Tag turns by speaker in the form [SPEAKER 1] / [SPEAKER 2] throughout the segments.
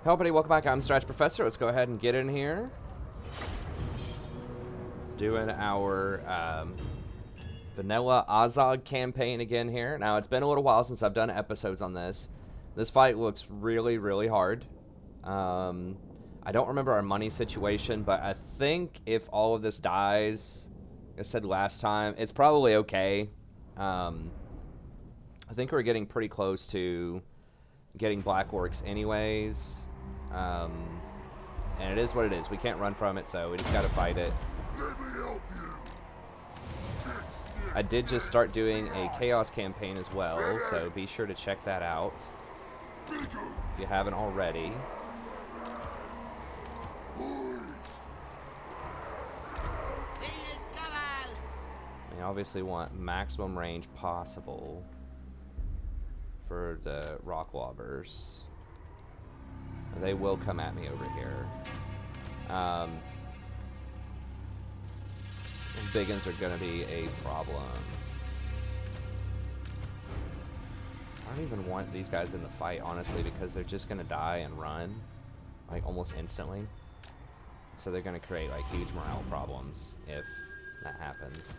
[SPEAKER 1] Hello, buddy. Welcome back. I'm Stretch Professor. Let's go ahead and get in here. Doing our vanilla Azhag campaign again here. Now, it's been a little while since I've done episodes on this. This fight looks really, really hard. I don't remember our money situation, but I think if all of this dies, like I said last time, it's probably okay. I think we're getting pretty close to getting Black Orcs anyways. And it is what it is. We can't run from it, so we just gotta fight it. I did just start doing a Chaos campaign as well, so be sure to check that out if you haven't already. We obviously want maximum range possible for the rock lobbers. They will come at me over here. Big uns are going to be a problem. I don't even want these guys in the fight, honestly, because they're just going to die and run, like, almost instantly. So they're going to create, like, huge morale problems if that happens.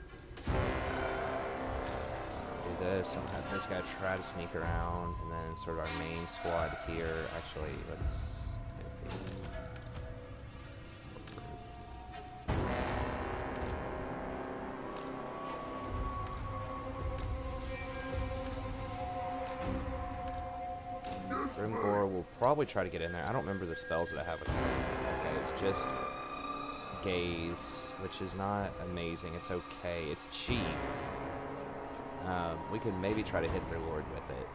[SPEAKER 1] Do this, I'll have this guy try to sneak around, and then sort of our main squad here. Actually, let's Grimgore will probably try to get in there. I don't remember the spells that I have with him. Okay, it's just gaze, which is not amazing. It's okay. It's cheap. We could maybe try to hit their lord with it.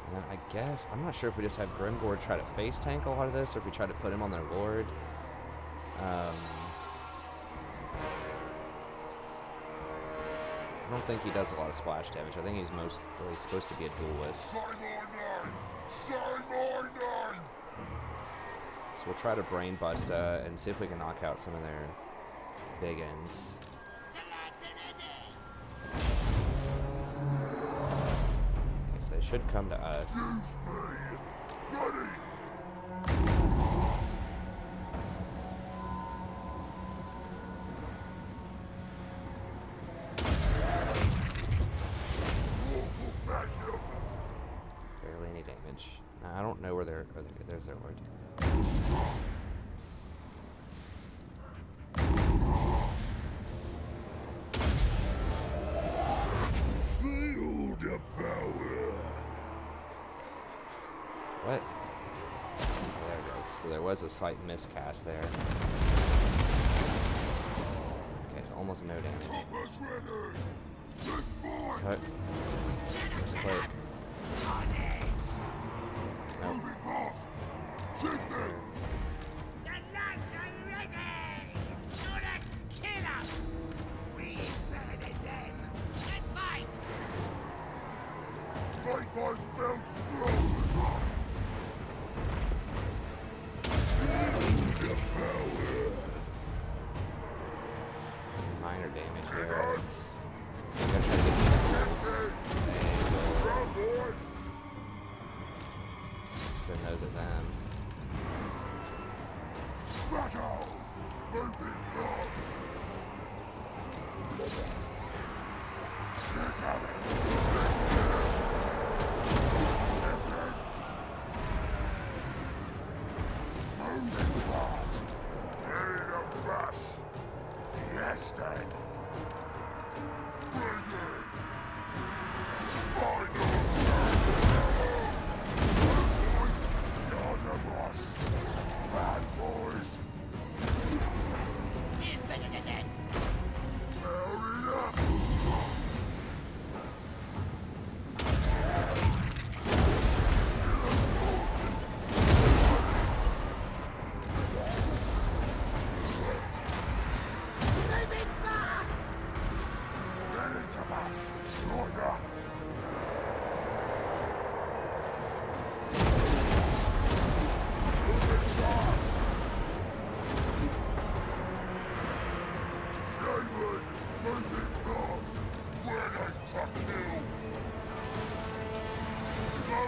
[SPEAKER 1] And then I guess, I'm not sure if we just have Grimgore try to face tank a lot of this, or if we try to put him on their lord. I don't think he does a lot of splash damage. I think he's mostly supposed to be a duelist. So we'll try to brain bust and see if we can knock out some of their big ends. Okay, so they should come to us. Barely any damage. I don't know where they're. There's their lord.
[SPEAKER 2] Feel the power.
[SPEAKER 1] What? There it goes. So there was a slight miscast there. Okay, so almost no damage. Cut. Misclick. Nope. Some minor damage there. I'm gonna try to get so nose at them.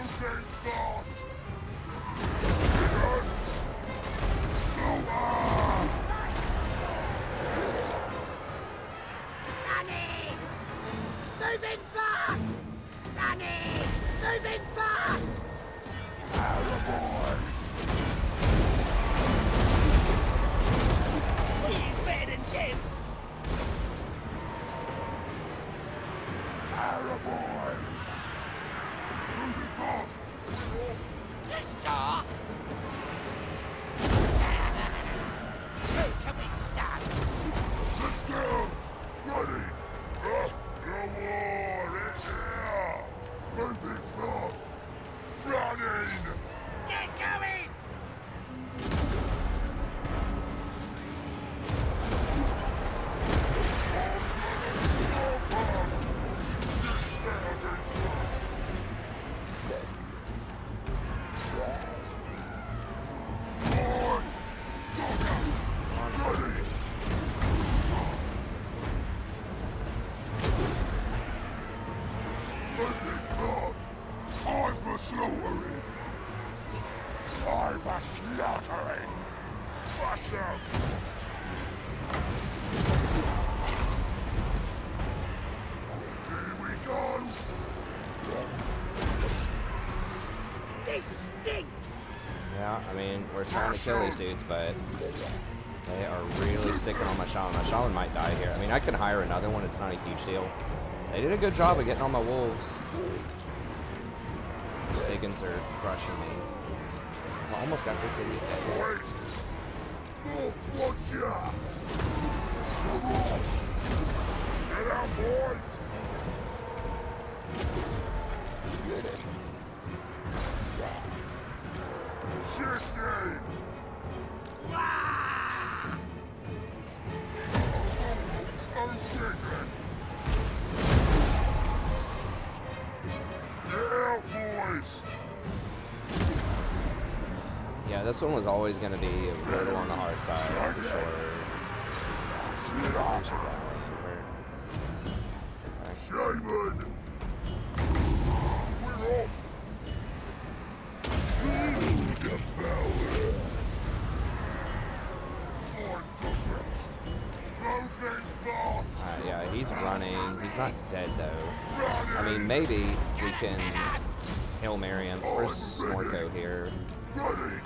[SPEAKER 2] Moving fast! Slower!
[SPEAKER 3] Nanny! Moving fast! Nanny! Moving fast! He's better than dead!
[SPEAKER 2] Paraboy! Moving fast!
[SPEAKER 3] Yes, sir! Who can we stand?
[SPEAKER 2] Let's go! Ready! Go on! It's here! Moving fast! Running!
[SPEAKER 3] Get going!
[SPEAKER 2] Moving fast! Time for slaughtering! Time for slaughtering! Flash up! Here we go!
[SPEAKER 3] This stinks!
[SPEAKER 1] Yeah, I mean, we're trying to kill these dudes, but they are really sticking on my shaman. My shaman might die here. I mean, I can hire another one. It's not a huge deal. They did a good job of getting on my wolves. These Higgins are crushing me. I almost got this idiot dead.
[SPEAKER 2] Wait! Look, watch ya! Come on! Get out, boys! Shifting! So chicken! Get out, boys!
[SPEAKER 1] Yeah, this one was always going to be a little on the hard side, for sure.
[SPEAKER 2] Shaman! We're off! Feel the power! On to rest! Moving fast!
[SPEAKER 1] Yeah, he's running. He's not dead, though. I mean, maybe we can Hail Mary him. Where's Snorko here?
[SPEAKER 2] Running!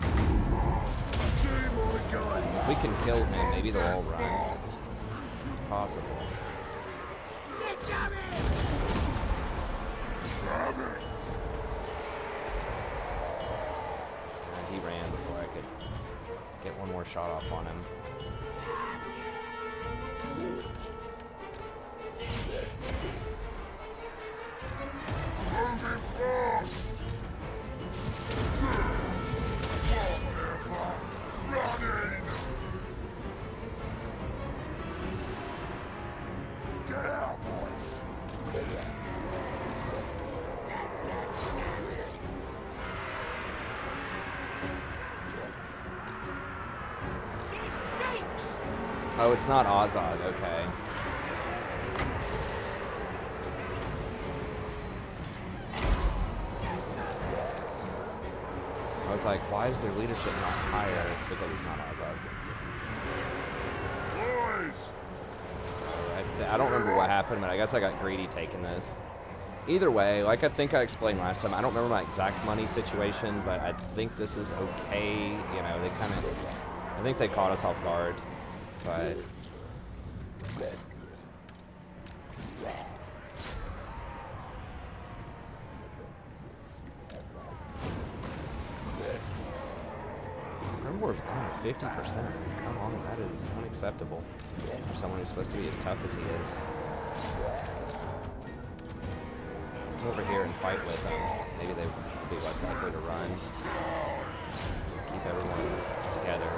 [SPEAKER 2] See my gun!
[SPEAKER 1] If we can kill him, maybe they'll all run. It's possible.
[SPEAKER 3] Get going!
[SPEAKER 2] Damn it!
[SPEAKER 1] He ran before I could get one more shot off on him.
[SPEAKER 2] Moving fast! Whatever! Running! Get out, boys!
[SPEAKER 3] It stinks!
[SPEAKER 1] Oh, it's not Azhag. Okay. I was like, why is their leadership not higher? It's because it's not Azhag.
[SPEAKER 2] Boys!
[SPEAKER 1] I don't remember what happened, but I guess I got greedy taking this. Either way, like I think I explained last time, I don't remember my exact money situation, but I think this is okay. You know, they kind of, I think they caught us off guard, but. Remember, we're 50%. Come on, that is unacceptable for someone who's supposed to be as tough as he is. Come over here and fight with them. Maybe they would be less likely to run. Keep everyone together.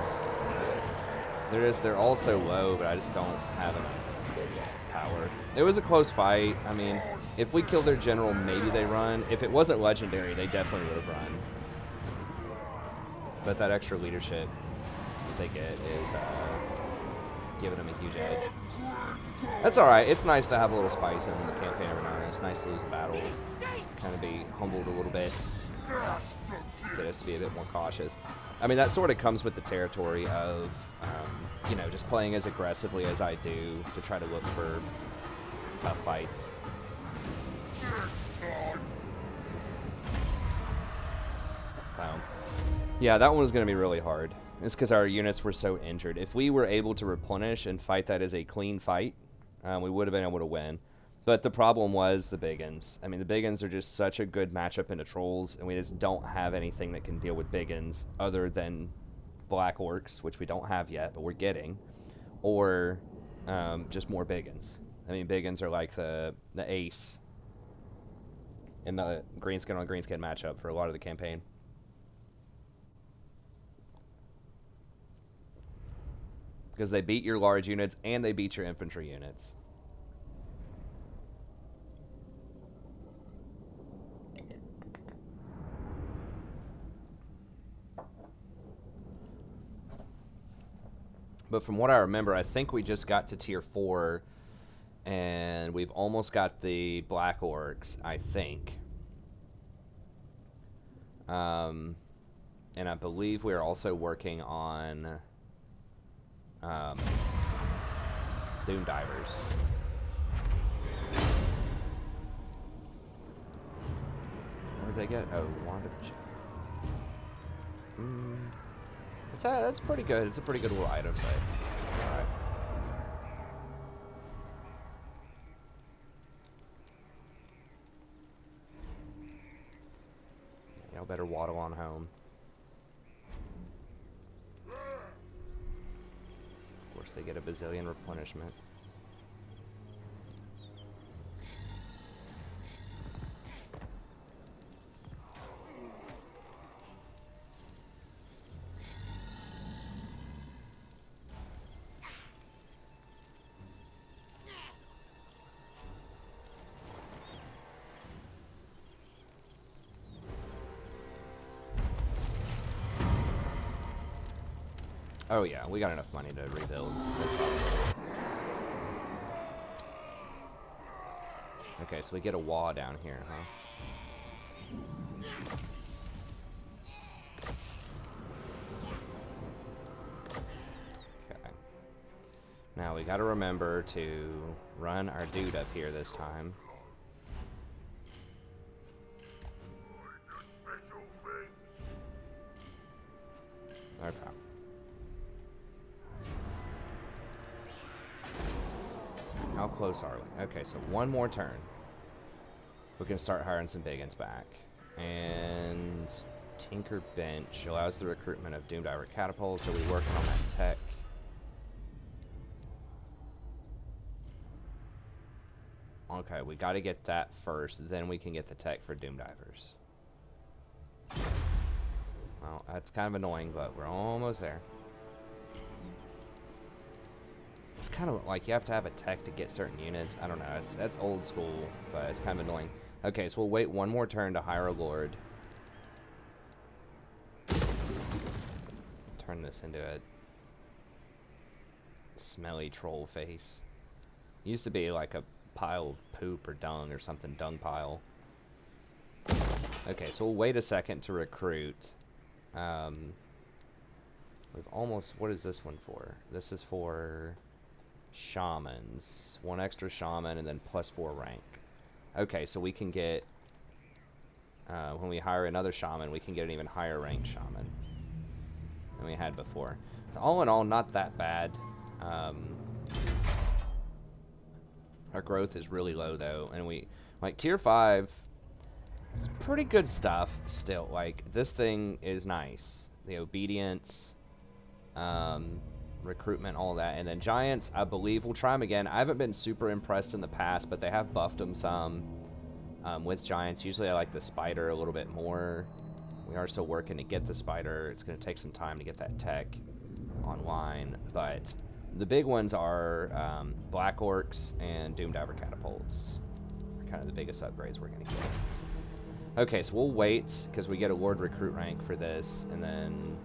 [SPEAKER 1] They're all so low, but I just don't have enough power. It was a close fight. I mean, if we killed their general, maybe they run. If it wasn't legendary, they definitely would have run. But that extra leadership that they get is giving them a huge edge. That's alright. It's nice to have a little spice in the campaign every now and then. It's nice to lose a battle. kind of be humbled a little bit. Get us to be a bit more cautious. I mean, that sort of comes with the territory of, you know, just playing as aggressively as I do to try to look for tough fights. So, yeah, that one was going to be really hard. It's because our units were so injured. If we were able to replenish and fight that as a clean fight, we would have been able to win. But the problem was the Biggins. I mean, the Biggins are just such a good matchup into Trolls, and we just don't have anything that can deal with Biggins other than Black Orcs, which we don't have yet, but we're getting, or just more Biggins. I mean, Biggins are like the ace in the Greenskin on Greenskin matchup for a lot of the campaign. Because they beat your large units and they beat your infantry units. But from what I remember, I think we just got to tier 4, and we've almost got the Black Orcs, I think. And I believe we're also working on Doom Divers. Where'd they get? Oh, Wanda Jet. That's pretty good. It's a pretty good little item, but alright. Y'all better waddle on home. Of course, they get a bazillion replenishment. Oh yeah, we got enough money to rebuild. Okay, so we get a wall down here, huh? Okay. Now we gotta remember to run our dude up here this time. Okay. How close are we? Okay, so one more turn. We can start hiring some Biggins back. And Tinker Bench allows the recruitment of Doom Diver Catapults. Are we working on that tech? Okay, we got to get that first. Then we can get the tech for Doom Divers. Well, that's kind of annoying, but we're almost there. It's kind of like you have to have a tech to get certain units. I don't know. That's old school, but it's kind of annoying. Okay, so we'll wait one more turn to hire a lord. Turn this into a smelly troll face. Used to be like a pile of poop or dung or something. Dung pile. Okay, so we'll wait a second to recruit. We've almost... What is this one for? This is for... Shamans. One extra shaman and then +4 rank. Okay, so we can get when we hire another shaman, we can get an even higher ranked shaman than we had before. So all in all, not that bad. Our growth is really low though, and we like tier 5. It's pretty good stuff still. Like this thing is nice. The obedience, recruitment, all that. And then giants, I believe we'll try them again. I haven't been super impressed in the past, but they have buffed them some with giants. Usually I like the spider a little bit more. We are still working to get the spider. It's going to take some time to get that tech online, but the big ones are Black Orcs and Doom Diver Catapults. Are kind of the biggest upgrades we're going to get. Okay, so we'll wait because we get a Lord Recruit rank for this, and then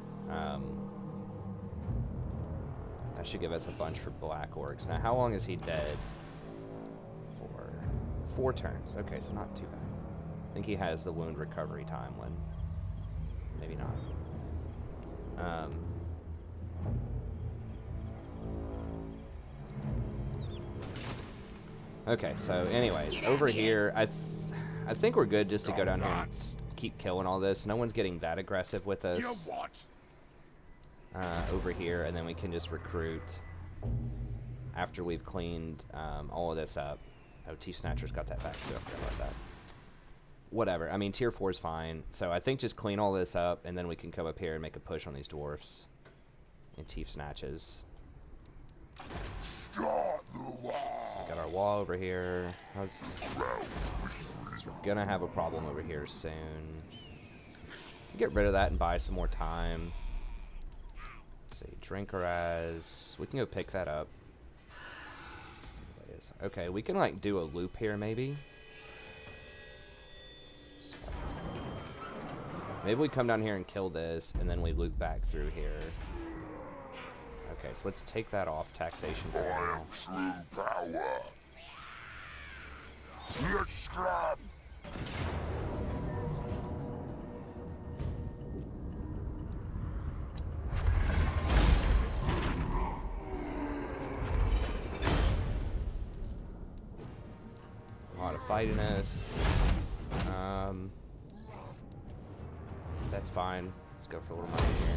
[SPEAKER 1] that should give us a bunch for Black Orcs. Now, how long is he dead? For 4 turns. Okay, so not too bad. I think he has the wound recovery time one. Maybe not. Okay, so anyways, over here, I think we're good just to go down here and just keep killing all this. No one's getting that aggressive with us.
[SPEAKER 2] You what?
[SPEAKER 1] Over here, and then we can just recruit after we've cleaned all of this up. Oh, Teefsnatcherz got that back too. I forgot about that. Whatever. I mean, tier 4 is fine. So I think just clean all this up, and then we can come up here and make a push on these dwarfs and Teefsnatcherz.
[SPEAKER 2] Start the war.
[SPEAKER 1] So we got our wall over here. So we're gonna have a problem over here soon. Get rid of that and buy some more time. Say Drinkeraz. We can go pick that up. Okay, we can like do a loop here maybe. Maybe we come down here and kill this, and then we loop back through here. Okay, so let's take that off taxation for now.
[SPEAKER 2] True power. Let's scrap.
[SPEAKER 1] A lot of fighting us. That's fine. Let's go for a little money here.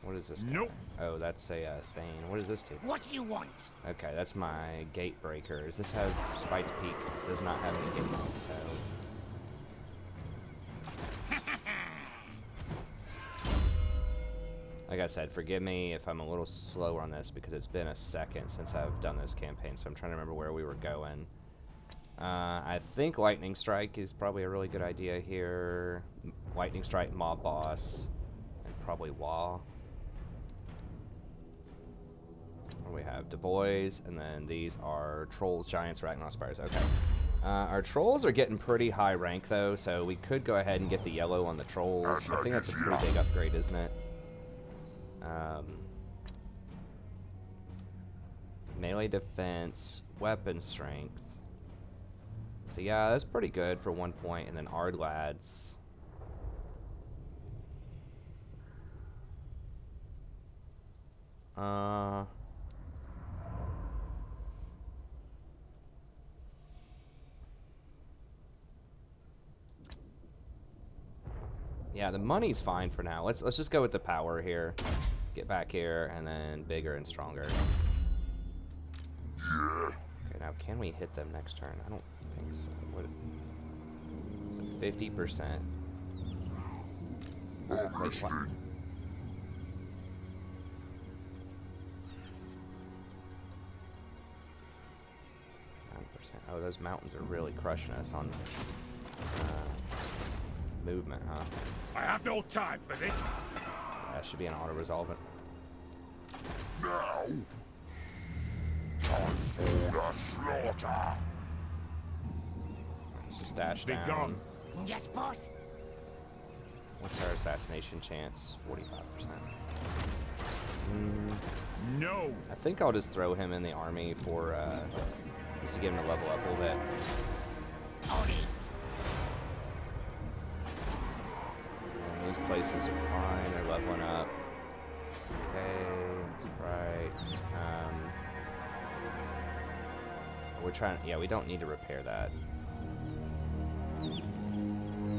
[SPEAKER 1] What is this guy?
[SPEAKER 2] Nope.
[SPEAKER 1] Oh, that's a Thane. What does this do?
[SPEAKER 3] What you want?
[SPEAKER 1] Okay, that's my gate breaker. Does this have Spite's Peak? Does not have any gates, so... Like I said, forgive me if I'm a little slower on this because it's been a second since I've done this campaign, so I'm trying to remember where we were going. I think Lightning Strike is probably a really good idea here. Lightning Strike, Mob Boss, and probably Wah. What do we have? Du Bois, and then these are Trolls, Giants, Ragnar Spires. Okay. Our Trolls are getting pretty high rank, though, so we could go ahead and get the yellow on the Trolls. I think that's a pretty big upgrade, isn't it? Melee defense, weapon strength. So yeah, that's pretty good for 1 point. And then Ard Lads. Yeah, the money's fine for now. Let's just go with the power here. Get back here, and then bigger and stronger. Okay, now can we hit them next turn? I don't think so. What? So 50%. Wait, what? 9%. Oh, those mountains are really crushing us on movement, huh?
[SPEAKER 2] I have no time for this.
[SPEAKER 1] That should be an auto-resolvent.
[SPEAKER 2] Now. Time for the slaughter.
[SPEAKER 1] Let's just dash
[SPEAKER 2] Be
[SPEAKER 1] down.
[SPEAKER 2] gone.
[SPEAKER 3] Yes, boss.
[SPEAKER 1] What's our assassination chance? 45%.
[SPEAKER 2] No.
[SPEAKER 1] I think I'll just throw him in the army for just to get him to level up a little bit.
[SPEAKER 3] On it.
[SPEAKER 1] And these places are fine. They're leveling up. Okay, that's right. We're trying. Yeah, we don't need to repair that.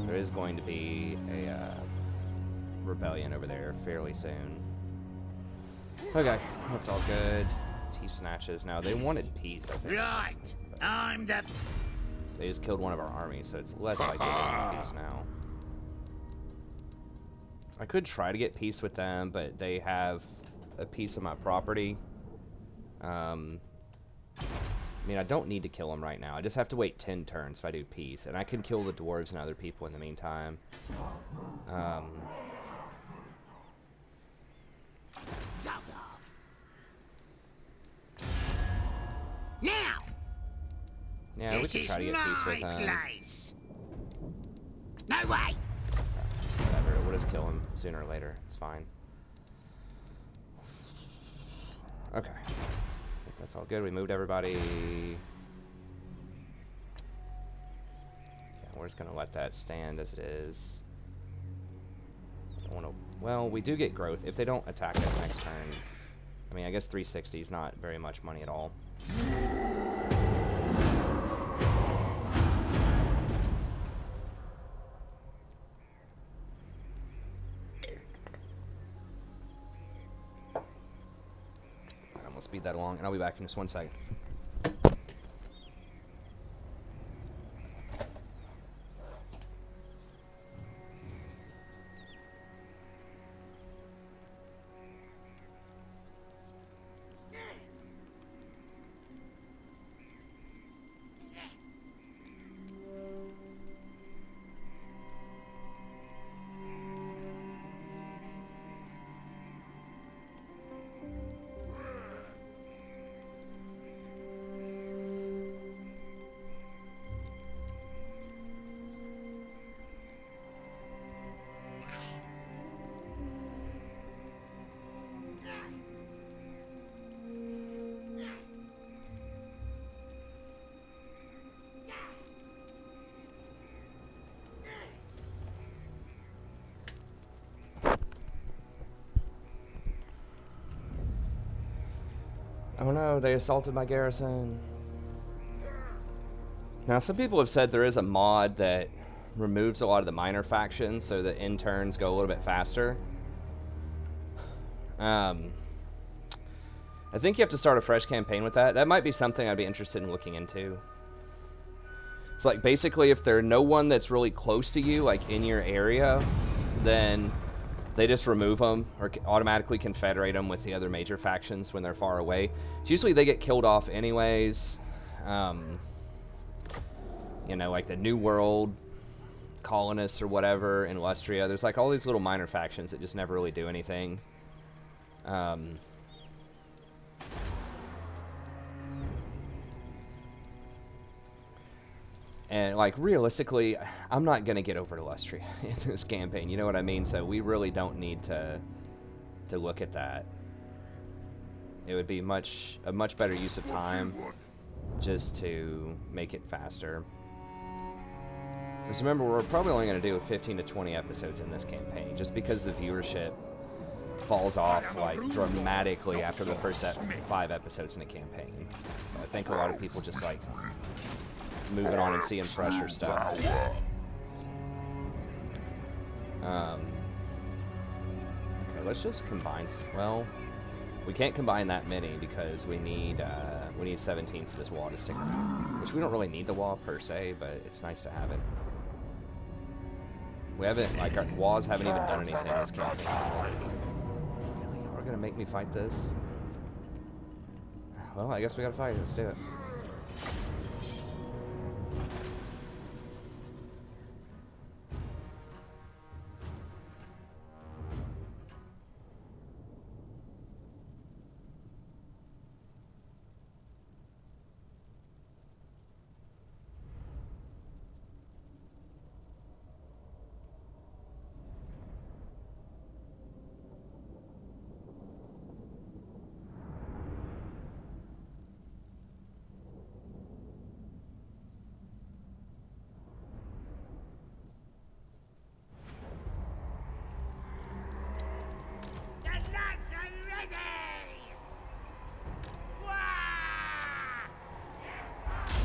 [SPEAKER 1] There is going to be a rebellion over there fairly soon. Okay, that's all good. Teefsnatcherz. Now, they wanted peace, I think.
[SPEAKER 3] Right. I'm the...
[SPEAKER 1] They just killed one of our armies, so it's less likely they want peace now. I could try to get peace with them, but they have a piece of my property. I mean, I don't need to kill them right now. I just have to wait 10 turns if I do peace. And I can kill the dwarves and other people in the meantime.
[SPEAKER 3] Now.
[SPEAKER 1] Yeah, we could try to get peace with them.
[SPEAKER 3] Place. No way.
[SPEAKER 1] Whatever, we'll just kill him sooner or later. It's fine. Okay. I think that's all good. We moved everybody. Yeah, we're just gonna let that stand as it is. I don't wanna... Well, we do get growth if they don't attack us next turn. I mean, I guess 360 is not very much money at all. I'm gonna speed that along, and I'll be back in just 1 second. Oh no, they assaulted my garrison. Now, some people have said there is a mod that removes a lot of the minor factions so that end turns go a little bit faster. I think you have to start a fresh campaign with that. That might be something I'd be interested in looking into. It's like, basically, if there's no one that's really close to you, like in your area, then they just remove them or automatically confederate them with the other major factions when they're far away. So usually they get killed off anyways. You know, like the New World colonists or whatever in Lustria. There's like all these little minor factions that just never really do anything. And, like, realistically, I'm not going to get over to Lustria in this campaign. You know what I mean? So we really don't need to look at that. It would be a much better use of time just to make it faster. Because remember, we're probably only going to do 15 to 20 episodes in this campaign, just because the viewership falls off, like, dramatically after the first 5 episodes in a campaign. So I think a lot of people just, like, moving on and seeing fresher stuff. Okay, let's just combine. Well, we can't combine that many because we need 17 for this wall to stick around. Which we don't really need the wall per se, but it's nice to have it. We haven't, like, our walls haven't even done anything in this campaign. Really? Y'all are gonna make me fight this? Well, I guess we gotta fight. Let's do it.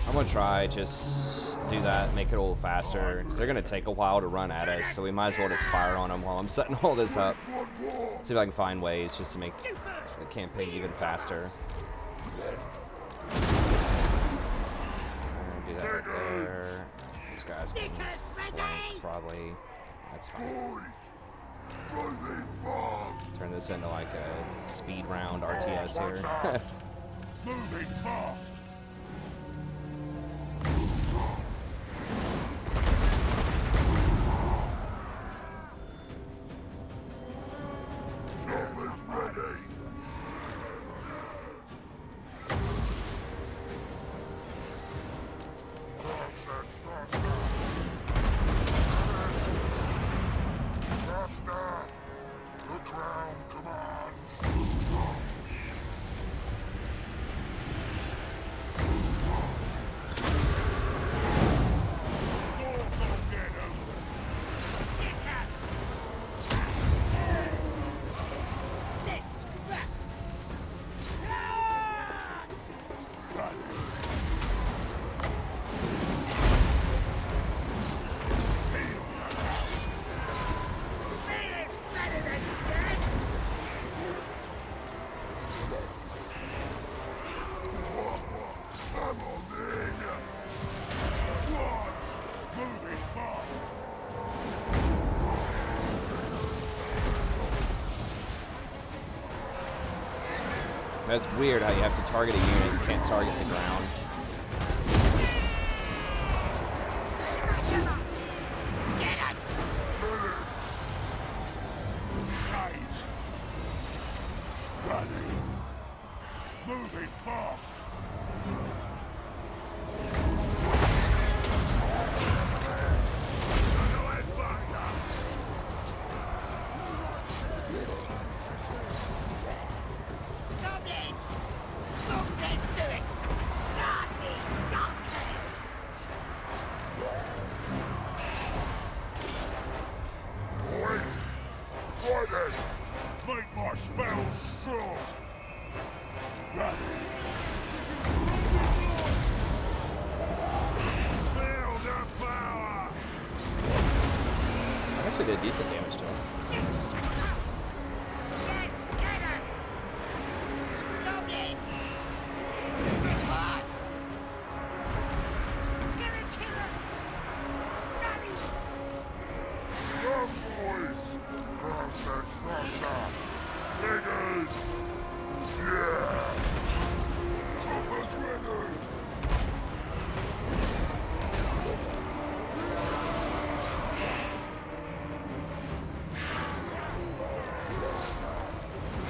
[SPEAKER 1] I'm gonna try just do that, make it a little faster, because they're gonna take a while to run at us, so we might as well just fire on them while I'm setting all this up. See if I can find ways just to make the campaign even faster. Do that right there. These guys can flank, probably. That's fine. Turn this into like a speed round RTS here.
[SPEAKER 2] Moving fast. Chopper's ready. Faster. The crown commands.
[SPEAKER 1] That's weird how you have to target a unit, you can't target the ground.
[SPEAKER 3] Get it!
[SPEAKER 2] Ready. Moving fast.
[SPEAKER 3] Goblins! Book says do it! Nasty skunkers!
[SPEAKER 2] Wait. Right then. Make my spells strong. Ready. Feel the power.
[SPEAKER 1] I actually did decent damage to him.
[SPEAKER 3] Let's get it! Goblins! Moving fast! Get it, killer! Nutty!
[SPEAKER 2] Young boys. Process faster. Niggers. Yeah. Choppers ready.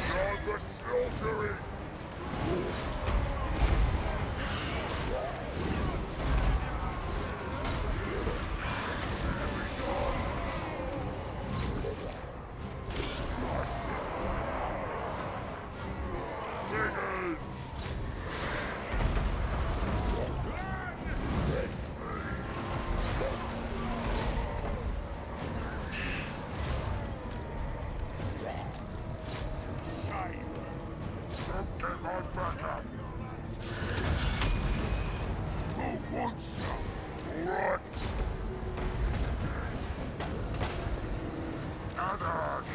[SPEAKER 2] Now the slaughtering. Niggers. Shame. Don't get my back up. Who wants you? Right. Azhag.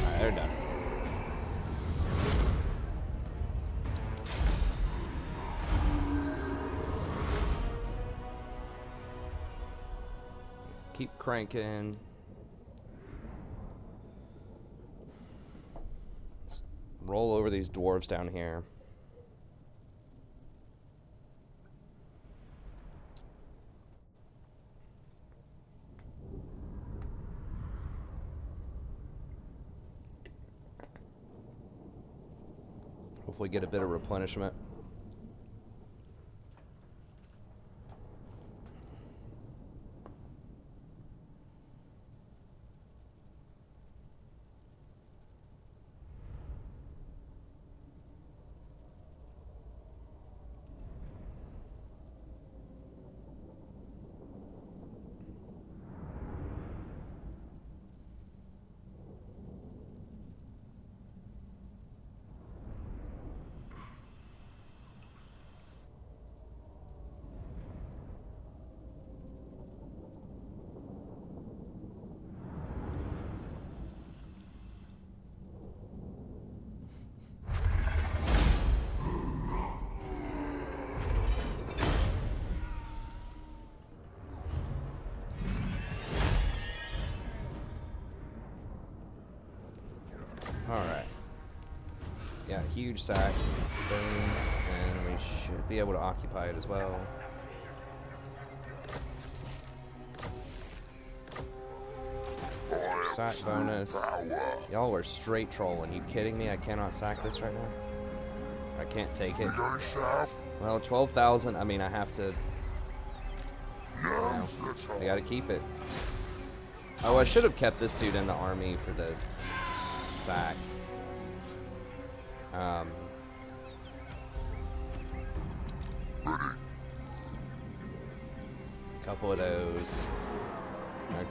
[SPEAKER 1] Alright, they're done. Keep cranking. Let's roll over these dwarves down here. Hopefully get a bit of replenishment. Alright. Yeah, huge sack. Boom. And we should be able to occupy it as well. Sack bonus. Y'all are straight trolling. You kidding me? I cannot sack this right now. I can't take it. Well, 12,000. I mean, I have to. I gotta keep it. Oh, I should have kept this dude in the army for the sack. Couple of those. Okay.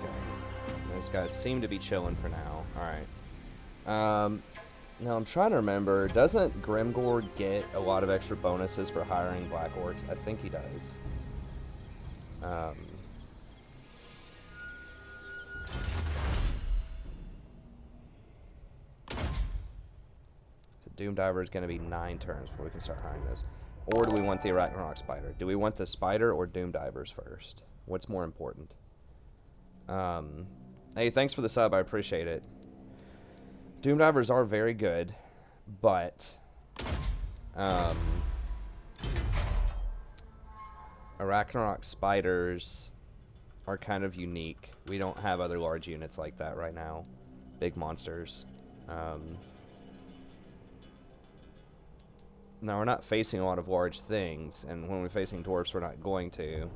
[SPEAKER 1] Those guys seem to be chilling for now. Alright. Now I'm trying to remember, doesn't Grimgore get a lot of extra bonuses for hiring Black Orcs? I think he does. So Doom Diver is going to be 9 turns before we can start hiring this. Or do we want the Arachnarok Spider? Do we want the Spider or Doom Divers first? What's more important? Hey, thanks for the sub. I appreciate it. Doom Divers are very good, but Arachnarok Spiders are kind of unique. We don't have other large units like that right now. Big monsters. Now, we're not facing a lot of large things, and when we're facing dwarfs, we're not going to.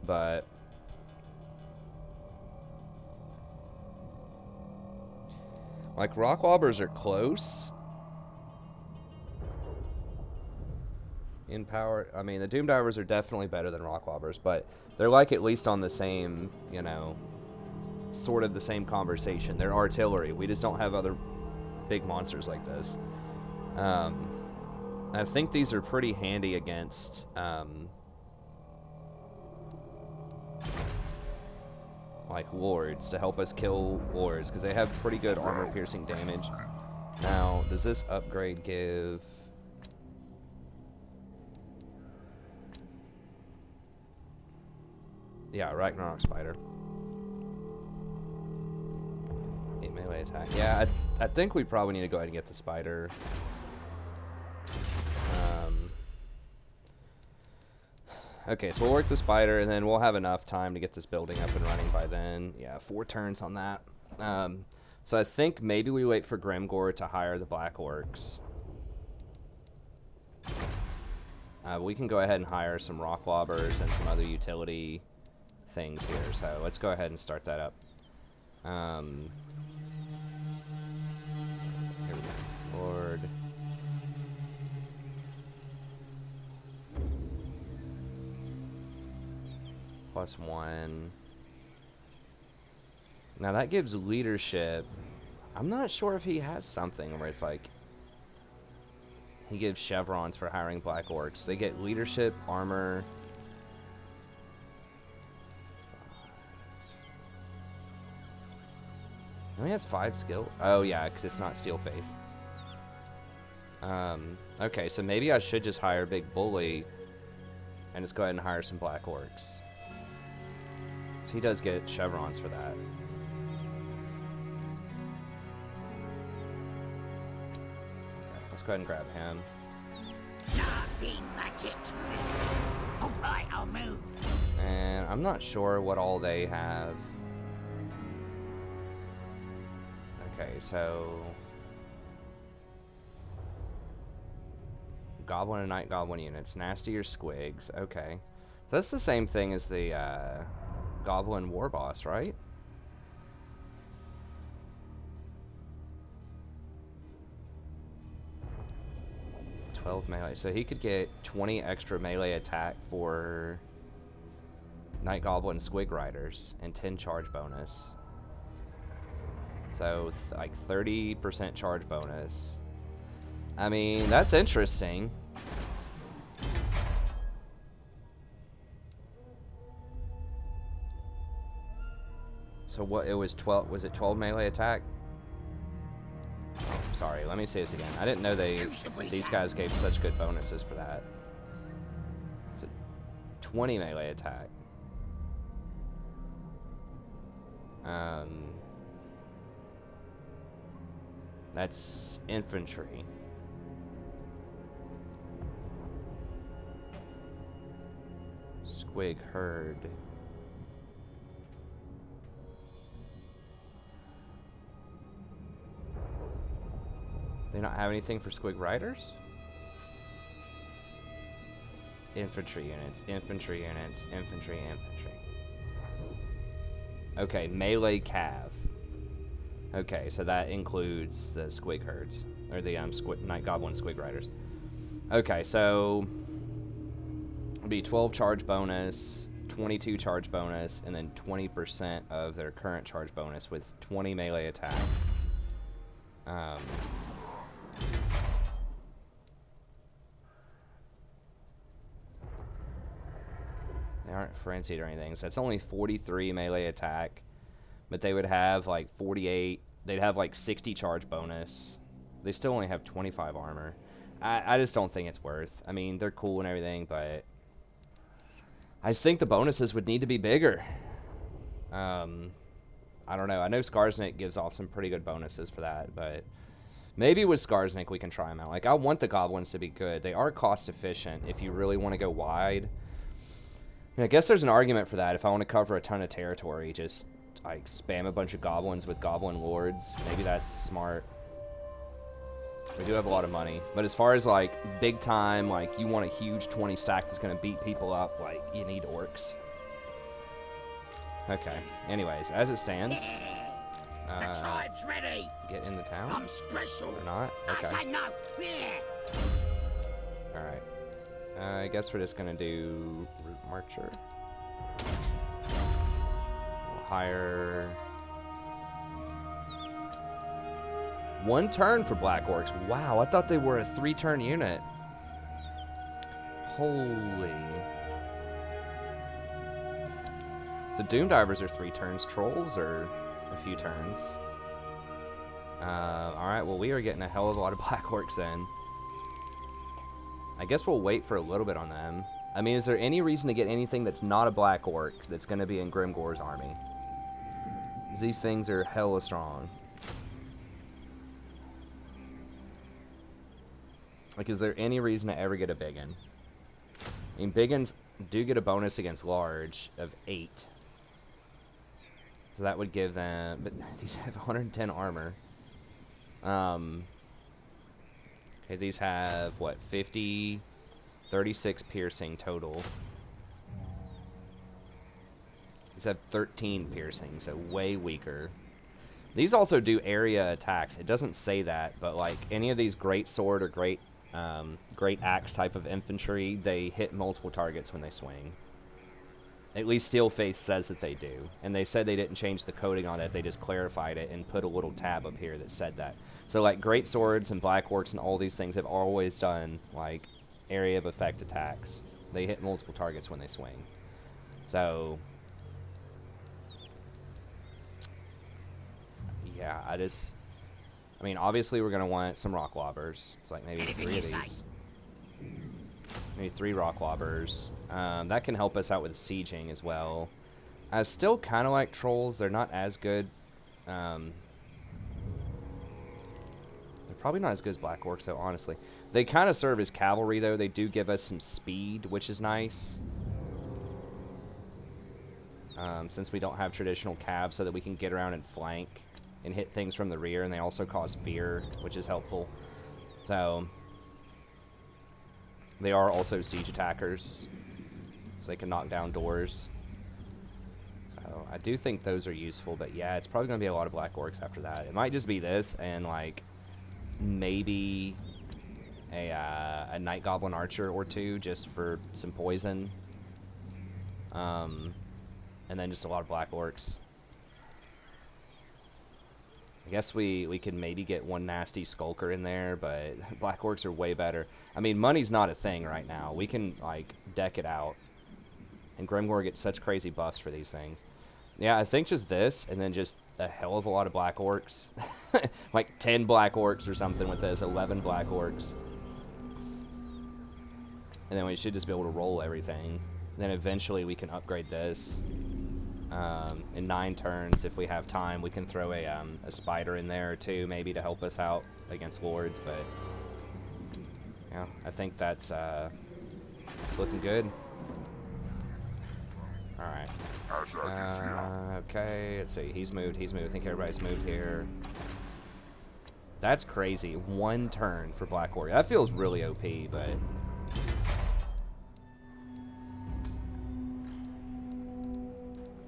[SPEAKER 1] But like, rock lobbers are close in power. I mean, the Doom Divers are definitely better than rock lobbers, but they're like at least on the same, you know, sort of the same conversation. They're artillery. We just don't have other big monsters like this. I think these are pretty handy against like lords, to help us kill lords, because they have pretty good armor piercing damage. Now, does this upgrade give... Yeah, Ragnarok Spider. 8 melee attack. Yeah, I think we probably need to go ahead and get the spider. Okay, so we'll work the spider, and then we'll have enough time to get this building up and running by then. Yeah, 4 turns on that. So I think maybe we wait for Grimgore to hire the Black Orcs. We can go ahead and hire some rock lobbers and some other utility things here. So let's go ahead and start that up. Here we go. Lord. +1. Now that gives leadership. I'm not sure if he has something where it's like he gives chevrons for hiring Black Orcs. They get leadership, armor. He only has 5 skill. Oh yeah, because it's not Steel Faith. Okay, so maybe I should just hire Big Bully and just go ahead and hire some Black Orcs. So he does get chevrons for that. Okay, let's go ahead and grab him.
[SPEAKER 3] Nasty magic. Alright, I'll move.
[SPEAKER 1] And I'm not sure what all they have. Okay, so Goblin and Night Goblin units. Nasty or Squigs. Okay. So that's the same thing as the Goblin War Boss, right? $12 melee. So he could get 20 extra melee attack for Night Goblin Squig Riders and 10 charge bonus. So like 30% charge bonus. I mean, that's interesting. So what, it was 12, was it 12 melee attack? Oh, sorry, let me say this again. I didn't know these guys gave such good bonuses for that. So 20 melee attack. That's infantry. Squig herd. They not have anything for Squig Riders? Infantry units, infantry units, infantry, infantry. Okay, melee cav. Okay, so that includes the Squig herds, or the Night Goblin Squig Riders. Okay, so it'd be 12 charge bonus, 22 charge bonus, and then 20% of their current charge bonus with 20 melee attack. They aren't frenzied or anything, so it's only 43 melee attack, but they would have like 48, they'd have like 60 charge bonus. They still only have 25 armor. I just don't think it's worth. I mean, they're cool and everything, but I just think the bonuses would need to be bigger. I don't know. I know Skarsnik gives off some pretty good bonuses for that, but maybe with Skarsnik we can try them out. Like, I want the goblins to be good. They are cost efficient if you really want to go wide. I guess there's an argument for that. If I want to cover a ton of territory, just like spam a bunch of goblins with goblin lords. Maybe that's smart. We do have a lot of money, but as far as like big time, like you want a huge 20 stack that's gonna beat people up, like you need orcs. Okay. Anyways, as it stands,
[SPEAKER 3] The tribe's ready.
[SPEAKER 1] get in the town
[SPEAKER 3] I'm special.
[SPEAKER 1] or not?
[SPEAKER 3] I
[SPEAKER 1] Okay.
[SPEAKER 3] say no. Yeah.
[SPEAKER 1] All right. I guess we're just gonna do root marcher. We'll hire 1 turn for black orcs. Wow, I thought they were a 3-turn unit. Holy. So Doom Divers are 3 turns. Trolls are a few turns. Alright, well we are getting a hell of a lot of black orcs then. I guess we'll wait for a little bit on them. I mean, is there any reason to get anything that's not a black orc that's going to be in Grimgore's army? These things are hella strong. Like, is there any reason to ever get a big one? I mean, big ones do get a bonus against large of 8. So that would give them... But these have 110 armor. Okay, these have, what, 50... 36 piercing total. These have 13 piercing, so way weaker. These also do area attacks. It doesn't say that, but like any of these great sword or great axe type of infantry, they hit multiple targets when they swing. At least Steelface says that they do. And they said they didn't change the coding on it, they just clarified it and put a little tab up here that said that. So like great swords and black orcs and all these things have always done like area of effect attacks. They hit multiple targets when they swing. So yeah, I mean, obviously we're gonna want some rock lobbers. It's like maybe 3 of these. Maybe 3 rock lobbers. That can help us out with sieging as well. I still kind of like trolls. They're not as good. They're probably not as good as black orcs, though, honestly. They kind of serve as cavalry, though. They do give us some speed, which is nice. Since we don't have traditional cabs, so that we can get around and flank and hit things from the rear, and they also cause fear, which is helpful. So they are also siege attackers, so they can knock down doors. So I do think those are useful, but yeah, it's probably going to be a lot of black orcs after that. It might just be this, and like maybe a night goblin archer or 2 just for some poison. And then just a lot of black orcs. I guess we could maybe get 1 nasty skulker in there, but black orcs are way better. I mean, money's not a thing right now. We can, like, deck it out. And Grimgore gets such crazy buffs for these things. Yeah, I think just this, and then just a hell of a lot of black orcs. Like 10 black orcs or something with this, 11 black orcs. And then we should just be able to roll everything. Then eventually we can upgrade this. In 9 turns, if we have time, we can throw a spider in there or 2, maybe to help us out against lords. But yeah, I think that's it's looking good. All right. Okay. Let's see. He's moved. I think everybody's moved here. That's crazy. 1 turn for Black Warrior. That feels really OP, but.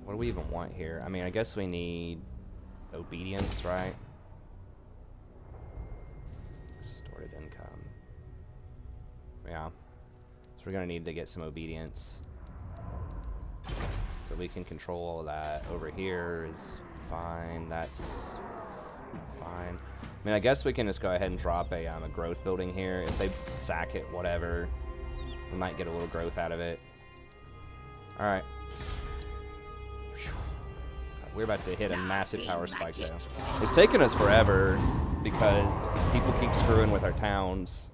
[SPEAKER 1] What do we even want here? I mean, I guess we need obedience, right? Stored income. Yeah. So we're going to need to get some obedience. So we can control all of that. Over here is fine. That's fine. I mean, I guess we can just go ahead and drop a growth building here. If they sack it, whatever, we might get a little growth out of it. All right. We're about to hit a massive power spike, though. It's taken us forever because people keep screwing with our towns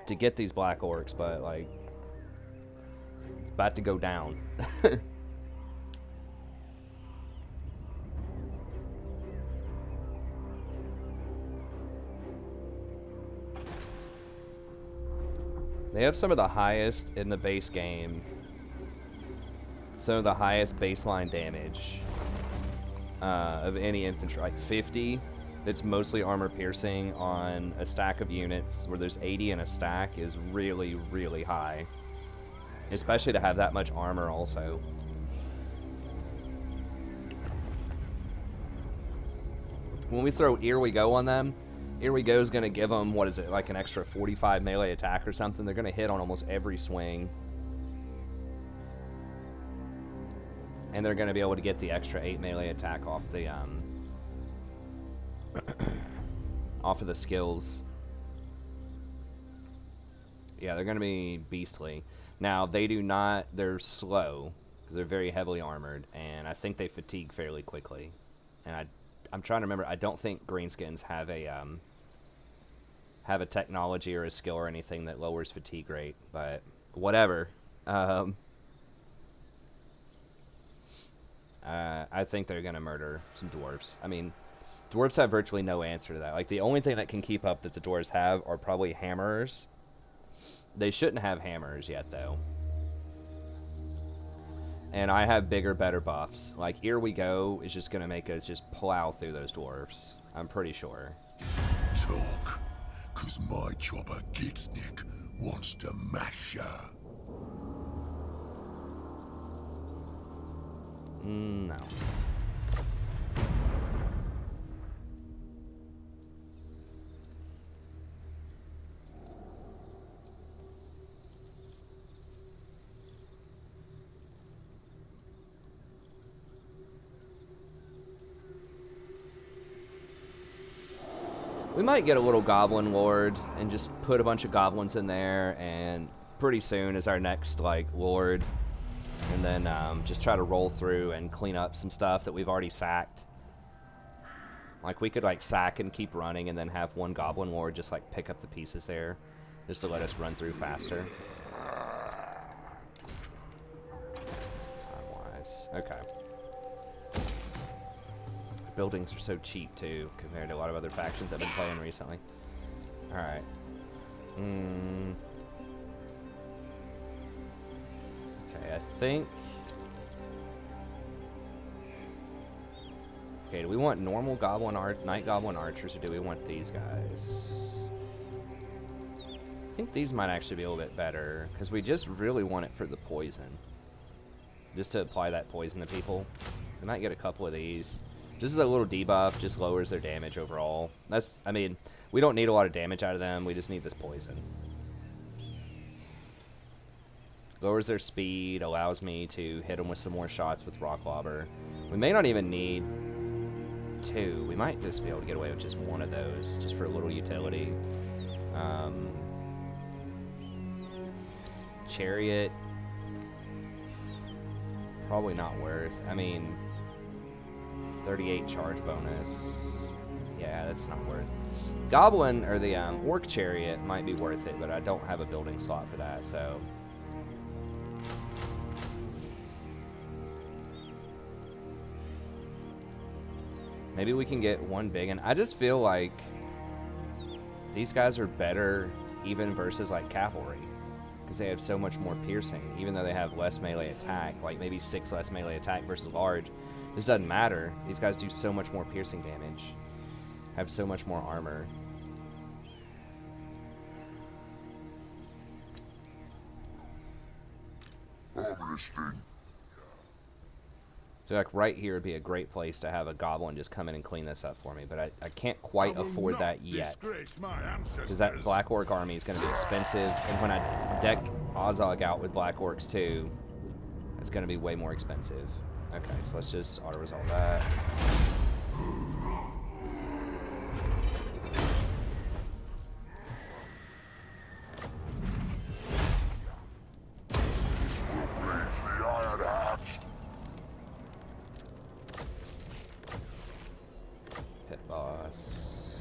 [SPEAKER 1] to get these black orcs, but, like, it's about to go down. They have some of the highest in the base game. Some of the highest baseline damage of any infantry. Like 50, that's mostly armor piercing on a stack of units where there's 80 in a stack is really, really high. Especially to have that much armor also. When we throw Here We Go on them, Here We Go is going to give them, what is it, like an extra 45 melee attack or something. They're going to hit on almost every swing. And they're going to be able to get the extra 8 melee attack off the, off of the skills. Yeah, they're going to be beastly. Now, they do not, they're slow, because they're very heavily armored, and I think they fatigue fairly quickly. And I'm trying to remember, I don't think Greenskins have a technology or a skill or anything that lowers fatigue rate, but whatever. I think they're going to murder some dwarves. I mean, dwarves have virtually no answer to that. Like, the only thing that can keep up that the dwarves have are probably hammerers. They shouldn't have hammers yet, though. And I have bigger, better buffs. Like, Here We Go is just going to make us just plow through those dwarves. I'm pretty sure.
[SPEAKER 2] Talk, 'cause my chopper Gitsnick wants to mash ya.
[SPEAKER 1] No. We might get a little goblin lord and just put a bunch of goblins in there, and pretty soon is our next like lord, and then just try to roll through and clean up some stuff that we've already sacked. Like, we could like sack and keep running, and then have one goblin lord just like pick up the pieces there, just to let us run through faster. Time-wise, okay. Buildings are so cheap too compared to a lot of other factions I've been playing recently. All right. Okay, I think. Okay, do we want normal night goblin archers, or do we want these guys? I think these might actually be a little bit better, because we just really want it for the poison. Just to apply that poison to people. We might get a couple of these. Just as a little debuff, just lowers their damage overall. That's, I mean, we don't need a lot of damage out of them. We just need this poison. Lowers their speed, allows me to hit them with some more shots with Rock Lobber. We may not even need 2. We might just be able to get away with just one of those, just for a little utility. Chariot. Probably not worth. I mean, 38 charge bonus. Yeah, that's not worth. Goblin, or the Orc Chariot might be worth it, but I don't have a building slot for that, so. Maybe we can get one big one. I just feel like these guys are better even versus like cavalry, because they have so much more piercing, even though they have less melee attack, like maybe 6 less melee attack versus large. This doesn't matter. These guys do so much more piercing damage, have so much more armor. So like right here would be a great place to have a goblin just come in and clean this up for me, but I can't quite afford that yet, because that Black Orc army is going to be expensive, and when I deck Azhag out with Black Orcs too, it's going to be way more expensive. Okay, so let's just auto-resolve that. Pit boss.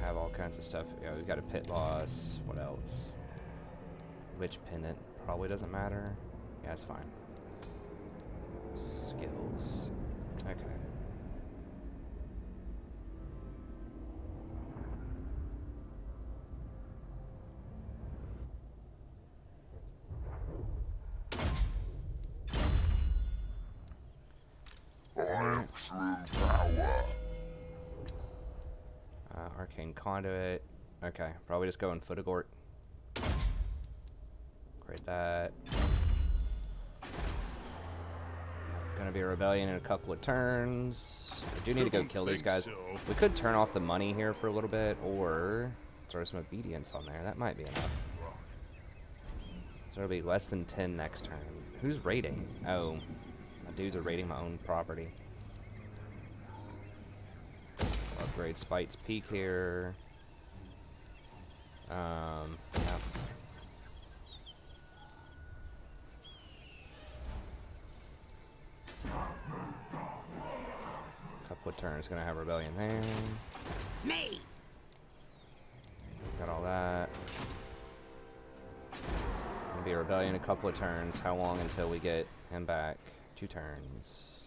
[SPEAKER 1] Have all kinds of stuff. Yeah, we've got a pit boss. What else? Witch pendant probably doesn't matter. Yeah, it's fine. Skills. Okay. Arcane Conduit. Okay, probably just go in Footagort. Grade that. Gonna be a rebellion in a couple of turns. We do need to go kill these guys. We could turn off the money here for a little bit, or throw some obedience on there. That might be enough. So it'll be less than 10 next turn. Who's raiding? Oh, my dudes are raiding my own property. Upgrade Spite's Peak here. Yeah. Couple of turns, gonna have rebellion there.
[SPEAKER 3] Me.
[SPEAKER 1] Got all that. Gonna be a rebellion a couple of turns. How long until we get him back? 2 turns.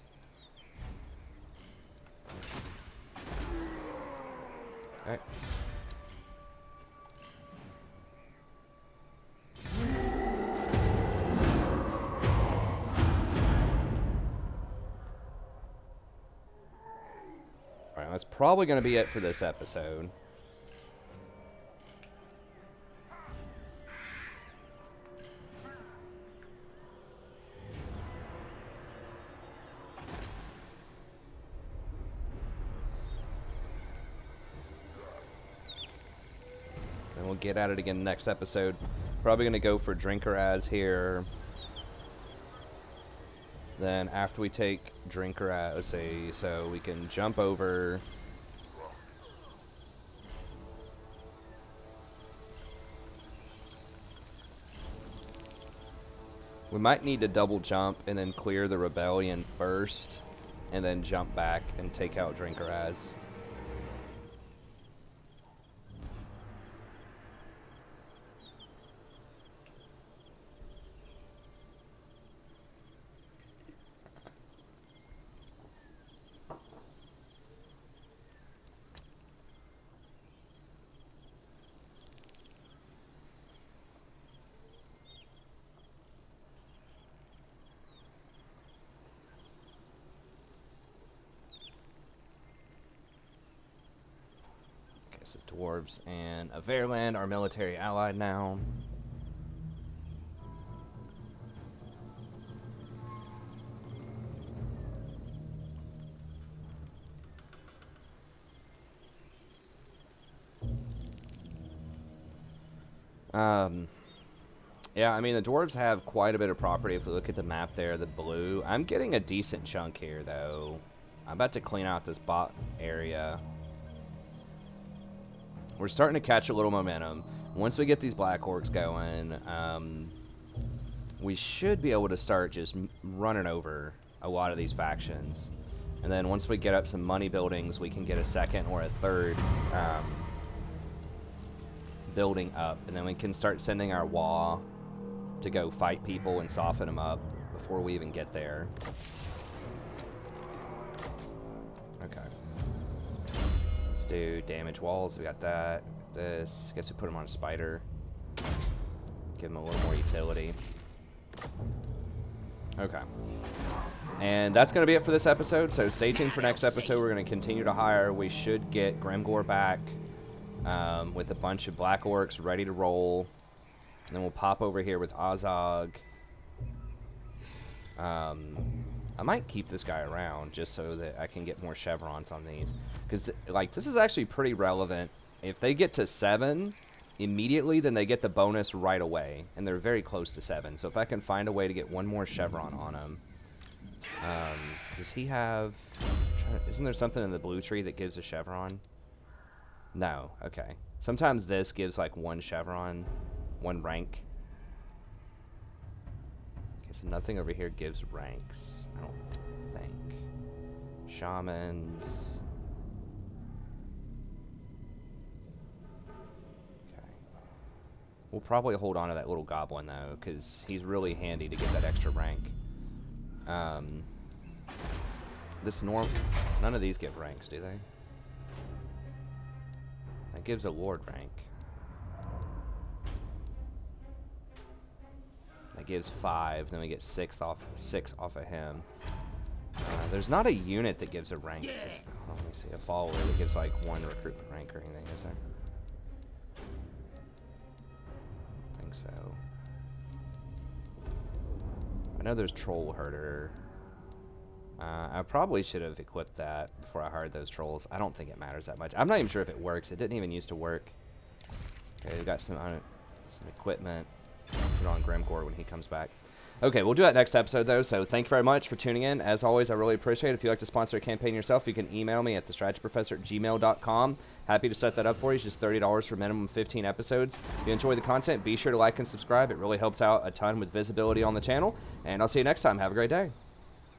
[SPEAKER 1] Okay. Alright, that's probably going to be it for this episode. And we'll get at it again next episode. Probably going to go for Drinkeraz here. Then after we take Drinkeraz, let's see, so we can jump over. We might need to double jump and then clear the rebellion first, and then jump back and take out Drinkeraz. So dwarves and Averland are military allied now. Yeah, I mean, the dwarves have quite a bit of property. If we look at the map there, the blue. I'm getting a decent chunk here, though. I'm about to clean out this bot area. We're starting to catch a little momentum. Once we get these black orcs going, we should be able to start just running over a lot of these factions. And then once we get up some money buildings, we can get a second or a third building up. And then we can start sending our WA to go fight people and soften them up before we even get there. Okay. Let's do damage walls. We got that. This. Guess we put them on a spider. Give them a little more utility. Okay. And that's going to be it for this episode. So stay tuned for next episode. We're going to continue to hire. We should get Grimgore back with a bunch of black orcs ready to roll. And then we'll pop over here with Azhag. I might keep this guy around just so that I can get more chevrons on these. Because, like, this is actually pretty relevant. If they get to 7 immediately, then they get the bonus right away. And they're very close to 7. So if I can find a way to get one more chevron on him. Does he have... Isn't there something in the blue tree that gives a chevron? No. Okay. Sometimes this gives, like, 1 chevron, 1 rank. Okay, so nothing over here gives ranks, I don't think. Shamans. Okay. We'll probably hold on to that little goblin, though, because he's really handy to get that extra rank. This none of these give ranks, do they? That gives a lord rank. That gives 5, then we get 6 off of him. There's not a unit that gives a rank. Let me see. A follower that gives like 1 recruitment rank or anything, is there? I don't think so. I know there's Troll Herder. I probably should have equipped that before I hired those trolls. I don't think it matters that much. I'm not even sure if it works. It didn't even used to work. Okay, we've got some equipment. Put it on Grimgore when he comes back. Okay, we'll do that next episode, though, so thank you very much for tuning in. As always, I really appreciate it. If you'd like to sponsor a campaign yourself, you can email me at thestrategyprofessor@gmail.com. Happy to set that up for you. It's just $30 for minimum 15 episodes. If you enjoy the content, be sure to like and subscribe. It really helps out a ton with visibility on the channel, and I'll see you next time. Have a great day.